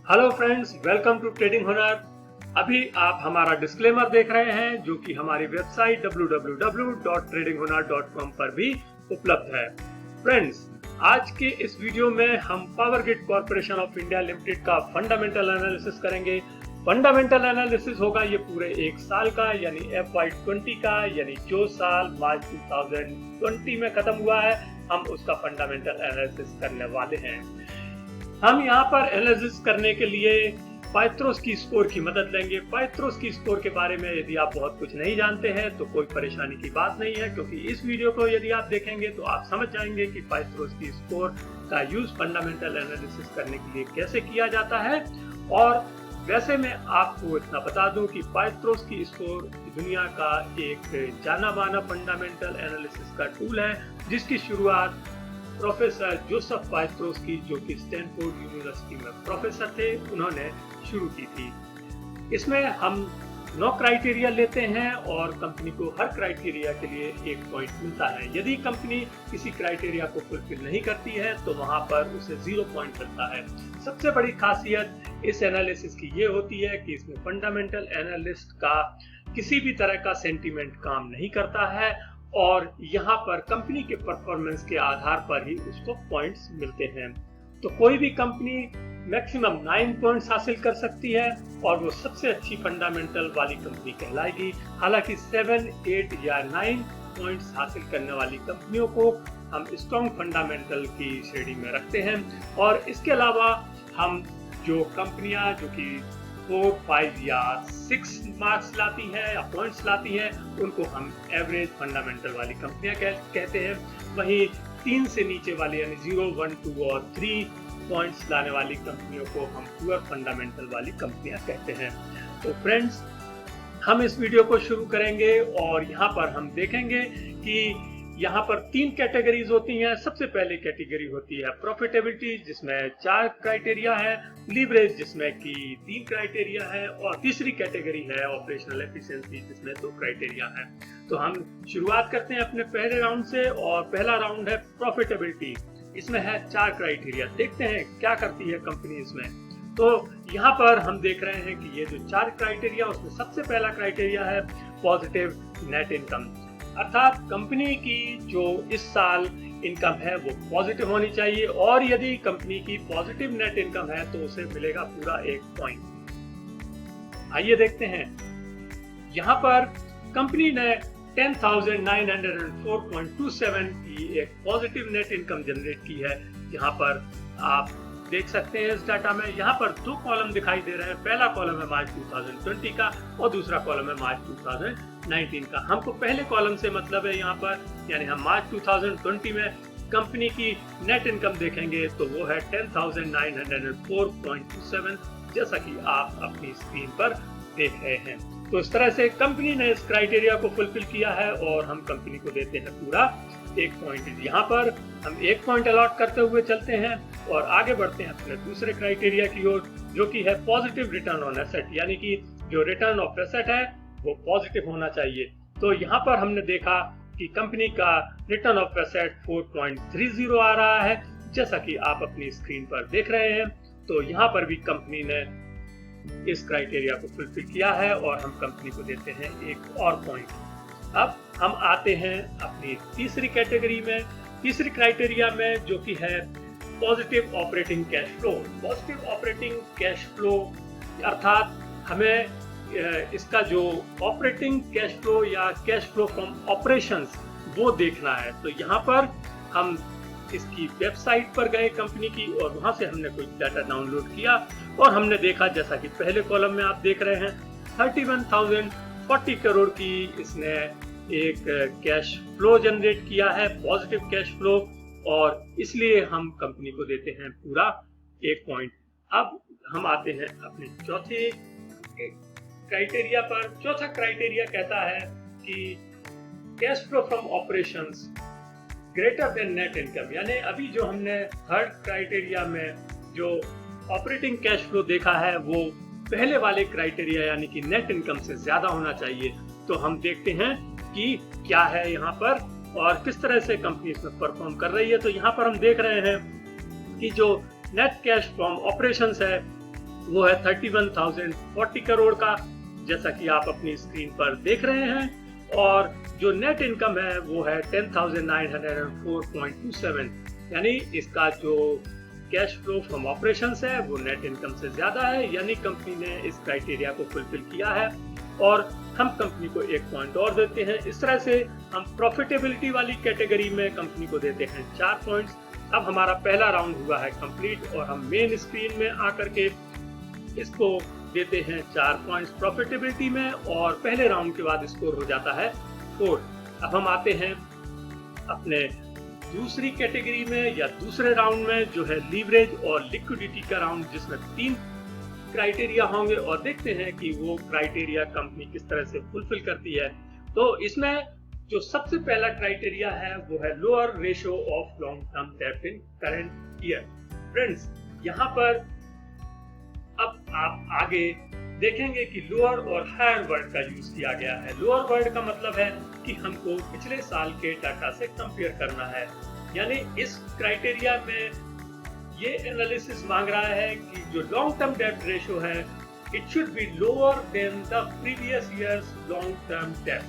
Hello friends, welcome to trading Hunar. अभी आप हमारा डिस्क्लेमर देख रहे हैं जो कि हमारी वेबसाइट www.tradinghunar.com पर भी उपलब्ध है। फ्रेंड्स, आज के इस वीडियो में हम power grid corporation of India limited का फंडामेंटल एनालिसिस करेंगे। फंडामेंटल एनालिसिस होगा ये पूरे एक साल का, यानी FY20 का, यानी जो साल मार्च 2020 में खत्म हुआ है, हम उसका फंडामेंटल एनालिसिस करने वाले हैं। हम यहाँ पर एनालिसिस करने के लिए पाइथ्रोस्की स्कोर की मदद लेंगे। पाइथ्रोस्की स्कोर के बारे में यदि आप बहुत कुछ नहीं जानते हैं तो कोई परेशानी की बात नहीं है, क्योंकि इस वीडियो को यदि आप देखेंगे तो आप समझ जाएंगे कि पाइथ्रोस्की स्कोर का यूज फंडामेंटल एनालिसिस करने के लिए कैसे किया जाता है। और वैसे मैं आपको इतना बता दूं कि पाइथ्रोस्की स्कोर दुनिया का एक जाना माना फंडामेंटल एनालिसिस का टूल है, जिसकी शुरुआत प्रोफेसर जोसेफ पाइथ्रोस्की, जो कि स्टैनफोर्ड यूनिवर्सिटी में प्रोफेसर थे, उन्होंने शुरू की थी। इसमें हम 9 क्राइटेरिया लेते हैं और कंपनी को हर क्राइटेरिया के लिए 1 पॉइंट मिलता है। यदि कंपनी किसी क्राइटेरिया को फुलफिल नहीं करती है तो वहां पर उसे 0 पॉइंट मिलता है। सबसे बड़ी खासियत इस एनालिसिस की ये होती है कि इसमें फंडामेंटल एनालिस्ट का किसी भी तरह का सेंटीमेंट काम नहीं करता है और यहाँ पर कंपनी के परफॉर्मेंस के आधार पर ही उसको पॉइंट्स मिलते हैं। तो कोई भी कंपनी मैक्सिमम 9 पॉइंट्स हासिल कर सकती है और वो सबसे अच्छी फंडामेंटल वाली कंपनी कहलाएगी। हालांकि 7, 8 या 9 पॉइंट्स हासिल करने वाली कंपनियों को हम स्ट्रॉन्ग फंडामेंटल की श्रेणी में रखते हैं। और इसके अलावा हम जो कंपनियां जो कि 4, 5 या 6 मार्क्स लाती हैं या पॉइंट्स लाती हैं, उनको हम एवरेज फंडामेंटल वाली कंपनियां कहते हैं। वहीं 3 से नीचे वाले यानी 0, 1, 2 और 3 पॉइंट्स लाने वाली कंपनियों को हम पुअर फंडामेंटल वाली कंपनियां कहते हैं। तो फ्रेंड्स, हम इस वीडियो को शुरू करेंगे और यहाँ पर हम देखेंगे कि यहाँ पर 3 कैटेगरीज होती हैं। सबसे पहले कैटेगरी होती है प्रॉफिटेबिलिटी, जिसमें 4 क्राइटेरिया है, लीवरेज जिसमें कि 3 क्राइटेरिया है, और तीसरी कैटेगरी है ऑपरेशनल एफिशिएंसी, जिसमें 2 क्राइटेरिया है। तो हम शुरुआत करते हैं अपने पहले राउंड से, और पहला राउंड है प्रॉफिटेबिलिटी। इसमें है 4 क्राइटेरिया। देखते हैं क्या करती है कंपनी इसमें। तो यहाँ पर हम देख रहे हैं कि ये जो 4 क्राइटेरिया, उसमें सबसे पहला क्राइटेरिया है पॉजिटिव नेट इनकम, अर्थात कंपनी की जो इस साल इनकम है वो पॉजिटिव होनी चाहिए, और यदि कंपनी की पॉजिटिव नेट इनकम है तो उसे मिलेगा पूरा 1 पॉइंट। आइए देखते हैं। यहाँ पर कंपनी ने 10,904.27 की एक पॉजिटिव नेट इनकम जनरेट की है। यहाँ पर आप देख सकते हैं इस डाटा में, यहाँ पर 2 कॉलम दिखाई दे रहे हैं। पहला कॉलम है मार्च 2020 का और दूसरा कॉलम है मार्च 2019 का। हमको पहले कॉलम से मतलब है यहाँ पर, यानी हम मार्च 2020 में कंपनी की नेट इनकम देखेंगे तो वो है 10,904.27, जैसा कि आप अपनी स्क्रीन पर देख रहे हैं। तो इस तरह से कंपनी ने इस क्राइटेरिया को फुलफिल किया है और हम कंपनी को देते हैं पूरा 1 पॉइंट। यहाँ पर हम 1 पॉइंट अलॉट करते हुए चलते हैं और आगे बढ़ते हैं अपने दूसरे क्राइटेरिया की ओर, जो कि है पॉजिटिव रिटर्न ऑन एसेट, यानी कि जो रिटर्न ऑफ एसेट है वो पॉजिटिव होना चाहिए। तो यहाँ पर हमने देखा कि कंपनी का रिटर्न ऑफ एसेट 4.30 आ रहा है, जैसा कि आप अपनी स्क्रीन पर देख रहे हैं। तो यहाँ पर भी कंपनी ने इस क्राइटेरिया को फुलफिल किया है और हम कंपनी को देते हैं 1 और पॉइंट। अब हम आते हैं अपनी तीसरी कैटेगरी में, तीसरी क्राइटेरिया में, जो कि है positive operating cash flow. Positive operating cash flow अर्थात हमें इसका जो ऑपरेटिंग कैश फ्लो या कैश फ्लो फ्रॉम ऑपरेशंस वो देखना है। तो यहाँ पर हम इसकी वेबसाइट पर गए कंपनी की, और वहां से हमने कोई डाटा डाउनलोड किया और हमने देखा, जैसा कि पहले कॉलम में आप देख रहे हैं, 31,040 करोड़ की इसने एक कैश फ्लो जनरेट किया है, पॉजिटिव कैश फ्लो, और इसलिए हम कंपनी को देते हैं पूरा 1 पॉइंट। अब हम आते हैं अपने चौथे क्राइटेरिया पर। चौथा क्राइटेरिया कहता है कि cash flow from operations greater than net income, यानी अभी जो हमने थर्ड क्राइटेरिया में जो ऑपरेटिंग कैश फ्लो देखा है वो पहले वाले क्राइटेरिया यानी कि नेट इनकम से ज्यादा होना चाहिए। तो हम देखते हैं कि क्या है यहाँ पर और किस तरह से कंपनी इसमें परफॉर्म कर रही है। तो यहाँ पर हम देख रहे हैं कि जो नेट कैश फ्रॉम ऑपरेशंस है वो है 31,040 करोड़ का, जैसा कि आप अपनी स्क्रीन पर देख रहे हैं। और जो नेट इनकम है वो है 10,904.27, यानी इसका जो कैश फ्लो फ्रॉम ऑपरेशंस है वो नेट इनकम से ज्यादा है, यानी कंपनी ने इस क्राइटेरिया को फुलफिल किया है और हम कंपनी को 1 पॉइंट और देते हैं। इस तरह से हम प्रॉफिटेबिलिटी वाली कैटेगरी में कंपनी को देते हैं 4 पॉइंट्स। अब हमारा पहला राउंड हुआ है कंप्लीट और हम मेन स्क्रीन में आकर के इसको देते हैं 4 पॉइंट्स प्रॉफिटेबिलिटी में, और पहले राउंड के बाद स्कोर हो जाता है 4। अब हम आते हैं अपने दूसरी कैटेगरी में या दूसरे राउंड में, जो है लीवरेज और लिक्विडिटी का राउंड, जिसमें 3 क्राइटेरिया होंगे और देखते हैं कि वो क्राइटेरिया कंपनी किस तरह से फुलफिल करती है। तो इसमें जो सबसे पहला क्राइटेरिया है वो है lower ratio of long term डेब्ट इन करंट ईयर। फ्रेंड्स, यहाँ पर अब आप आगे देखेंगे कि लोअर और हायर वर्ड का यूज किया गया है। लोअर वर्ड का मतलब है कि हमको पिछले साल के डाटा से कंपेयर करना है, यानी इस क्राइटेरिया में ये एनालिसिस मांग रहा है कि जो लॉन्ग टर्म डेब्ट रेशियो है it should be lower than the previous years long term डेब्ट।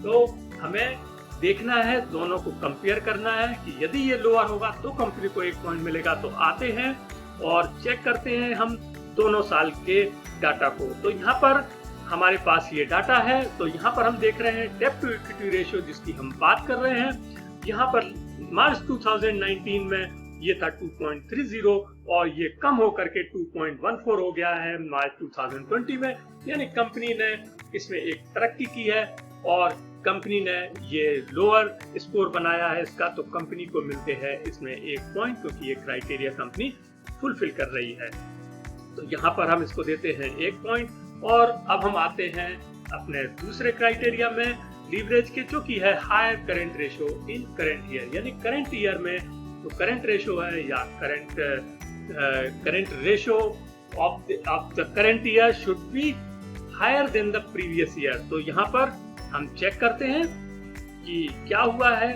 तो हमें देखना है, दोनों को कंपेयर करना है कि यदि ये लोअर होगा तो कंपनी को 1 पॉइंट मिलेगा। तो आते हैं और चेक करते हैं हम दोनों साल के डाटा को। तो यहाँ पर हमारे पास ये डाटा है, तो यहाँ पर हम देख रहे हैं डेब्ट टू इक्विटी रेशियो जिसकी हम बात कर रहे हैं। यहाँ पर मार्च 2019 में ये था 2.30 और ये कम होकर के 2.14 हो गया है मार्च 2020 में, यानी कंपनी ने इसमें एक तरक्की की है और कंपनी ने ये लोअर स्कोर बनाया है इसका, तो कंपनी को मिलते हैं इसमें 1 पॉइंट, क्योंकि ये क्राइटेरिया कंपनी फुलफिल कर रही है। तो यहाँ पर हम इसको देते हैं 1 पॉइंट। और अब हम आते हैं अपने दूसरे क्राइटेरिया में लीवरेज के, जो कि है higher current ratio in current year, यानी करंट ईयर में तो करंट रेशियो है या current ratio of the current year should be higher than the previous year. तो यहाँ पर हम चेक करते हैं कि क्या हुआ है।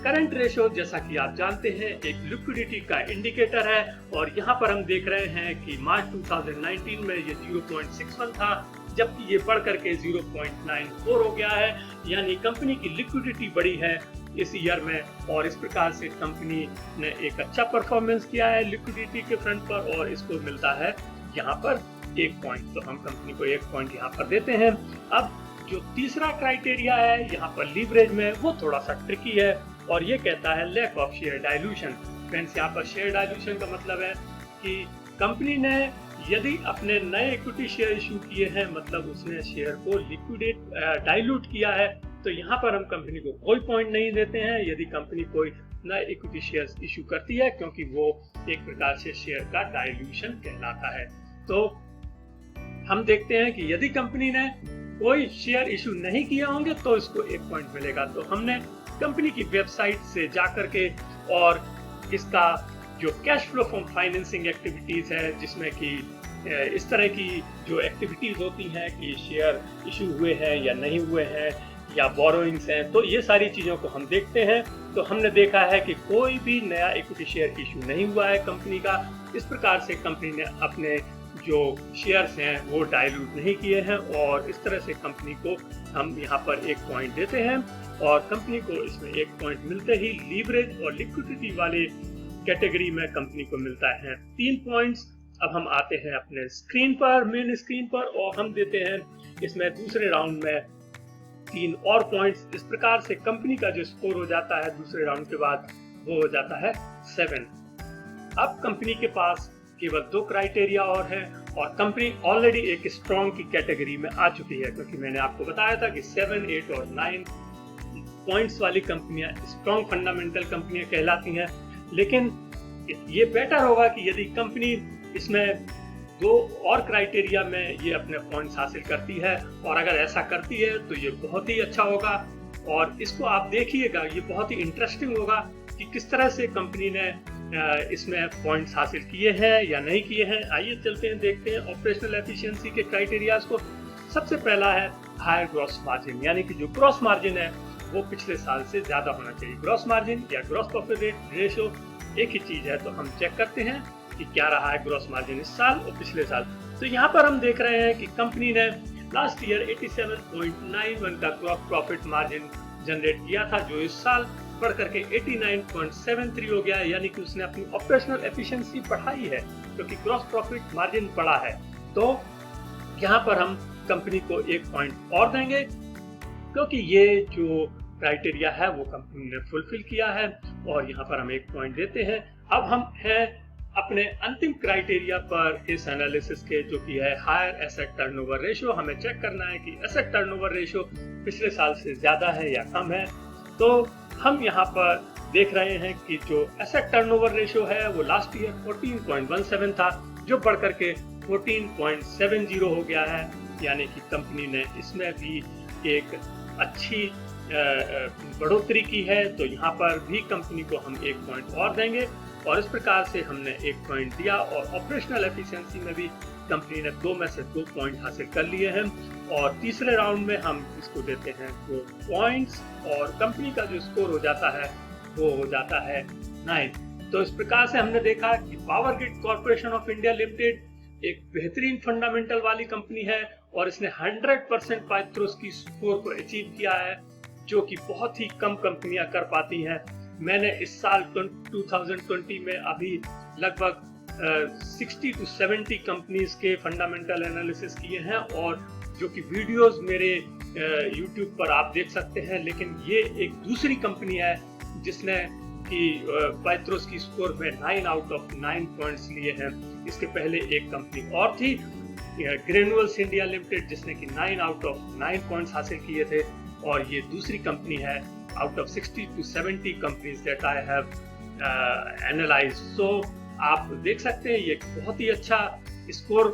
करंट रेशियो, जैसा कि आप जानते हैं, एक लिक्विडिटी का इंडिकेटर है और यहाँ पर हम देख रहे हैं कि मार्च 2019 में ये 0.61 था, जबकि ये बढ़ करके 0.94 हो गया है, यानी कंपनी की लिक्विडिटी बढ़ी है इस ईयर में और इस प्रकार से कंपनी ने एक अच्छा परफॉर्मेंस किया है लिक्विडिटी के फ्रंट पर और इसको मिलता है यहाँ पर 1 पॉइंट। तो हम कंपनी को 1 पॉइंट यहाँ पर देते हैं। अब जो तीसरा क्राइटेरिया है यहाँ पर लीवरेज में, वो थोड़ा सा ट्रिकी है और ये कहता है lack of share dilution. Friends, यहाँ पर शेयर डाइल्यूशन का मतलब है कि कंपनी ने यदि अपने नए इक्विटी शेयर इशू किए हैं, मतलब उसने शेयर को लिक्विडेट डाइल्यूट किया है, तो यहाँ पर हम कंपनी को कोई पॉइंट नहीं देते हैं यदि कंपनी कोई नए इक्विटी शेयर इशू करती है, क्योंकि वो एक प्रकार से शेयर का डाइल्यूशन कहलाता है। तो हम देखते हैं कि यदि कंपनी ने कोई शेयर इशू नहीं किए होंगे तो इसको 1 पॉइंट मिलेगा। तो हमने कंपनी की वेबसाइट से जाकर के और इसका जो cash flow from financing activities है, जिसमें कि इस तरह की जो एक्टिविटीज होती हैं कि शेयर इशू हुए हैं या नहीं हुए हैं या बोरोइंग्स हैं, तो ये सारी चीज़ों को हम देखते हैं। तो हमने देखा है कि कोई भी नया इक्विटी शेयर इशू नहीं हुआ है कंपनी का। इस प्रकार से कंपनी ने अपने जो शेयर्स हैं वो डाइल्यूट नहीं किए हैं और इस तरह से कंपनी को हम यहाँ पर 1 पॉइंट देते हैं और कंपनी को इसमें 1 पॉइंट मिलते ही लीवरेज और लिक्विडिटी वाले कैटेगरी में कंपनी को मिलता है 3 पॉइंट्स। अब हम आते हैं अपने स्क्रीन पर, मेन स्क्रीन पर, और हम देते हैं इसमें दूसरे राउंड में 3 और पॉइंट्स। इस प्रकार से कंपनी का जो स्कोर हो जाता है दूसरे राउंड के बाद वो हो जाता है 7। अब कंपनी के पास केवल 2 क्राइटेरिया और है और कंपनी ऑलरेडी एक स्ट्रॉन्ग की कैटेगरी में आ चुकी है, क्योंकि मैंने आपको बताया था कि 7, 8 और 9 पॉइंट्स वाली कंपनियां स्ट्रॉन्ग फंडामेंटल कंपनियां कहलाती हैं। लेकिन ये बेटर होगा कि यदि कंपनी इसमें 2 और क्राइटेरिया में ये अपने पॉइंट्स हासिल करती है, और अगर ऐसा करती है तो ये बहुत ही अच्छा होगा और इसको आप देखिएगा, ये बहुत ही इंटरेस्टिंग होगा कि किस तरह से कंपनी ने इसमें पॉइंट्स हासिल किए हैं या नहीं किए हैं। आइए चलते हैं, देखते हैं ऑपरेशनल एफिशिएंसी के क्राइटेरियाज को। सबसे पहला है हायर ग्रॉस मार्जिन, यानी कि जो ग्रॉस मार्जिन है वो पिछले साल से ज्यादा होना चाहिए। ग्रॉस मार्जिन या ग्रॉस प्रॉफिट रेशियो एक ही चीज है, तो हम चेक करते हैं कि क्या रहा है ग्रॉस मार्जिन इस साल और पिछले साल। तो यहाँ पर हम देख रहे हैं कि कंपनी ने लास्ट ईयर 87.91 का ग्रॉस प्रॉफिट मार्जिन जनरेट किया था, जो इस साल बढ़ करके 89.73 हो गया है, यानी कि उसने अपनी ऑपरेशनल एफिशिएंसी बढ़ाई है क्योंकि ग्रॉस प्रॉफिट मार्जिन बढ़ा है। तो यहाँ पर हम कंपनी को एक पॉइंट और देंगे क्योंकि ये जो क्राइटेरिया है वो कंपनी ने फुलफिल किया है, और यहाँ पर हम एक पॉइंट देते हैं। अब हम हैं अपने अंतिम क्राइटेरिया पर इस एनालिसिस के, जो कि है हायर एसेट टर्नओवर रेशियो। हमें चेक करना है कि एसेट टर्नओवर रेशियो पिछले साल से ज्यादा है या कम है। तो हम यहाँ पर देख रहे हैं कि जो एसेट टर्नओवर रेशियो है वो लास्ट ईयर 14.17 था, जो बढ़ करके 14.70 हो गया है, यानी कि कंपनी ने इसमें भी एक अच्छी बढ़ोतरी की है। तो यहाँ पर भी कंपनी को हम एक पॉइंट और देंगे, और इस प्रकार से हमने एक पॉइंट दिया, और ऑपरेशनल एफिशिएंसी में भी कंपनी ने 2 में से 2 पॉइंट हासिल कर लिए हैं, और तीसरे राउंड में हम इसको देते हैं 2 पॉइंट्स, और कंपनी का जो स्कोर हो जाता है वो हो जाता है 9। तो इस प्रकार से हमने देखा कि power grid corporation of India limited एक बेहतरीन फंडामेंटल वाली कंपनी है, और इसने 100% पाइथ्रोस की स्कोर को अचीव किया है, जो कि बहुत ही कम कंपनियां कर पाती हैं। मैंने इस साल 2020 में अभी लगभग 60 to 70 कंपनीज के फंडामेंटल एनालिसिस किए हैं, और जो कि वीडियोस मेरे YouTube पर आप देख सकते हैं। लेकिन ये एक दूसरी कंपनी है जिसने कि पाइथ्रोस की स्कोर में 9 आउट ऑफ 9 पॉइंट्स लिए हैं। इसके पहले एक कंपनी और थी, ग्रेन्यूल्स इंडिया लिमिटेड, जिसने कि 9 आउट ऑफ 9 पॉइंट्स हासिल किए थे, और ये दूसरी कंपनी है out of 60 to 70 companies that I have analyzed. So आप देख सकते हैं ये बहुत ही अच्छा स्कोर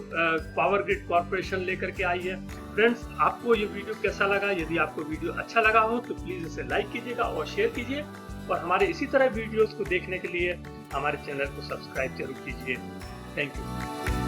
पावर ग्रिड कॉर्पोरेशन लेकर के आई है। फ्रेंड्स, आपको ये वीडियो कैसा लगा? यदि आपको वीडियो अच्छा लगा हो तो प्लीज इसे लाइक कीजिएगा और शेयर कीजिए, और हमारे इसी तरह वीडियोस को देखने के लिए हमारे चैनल को सब्सक्राइब जरूर कीजिए। Thank you.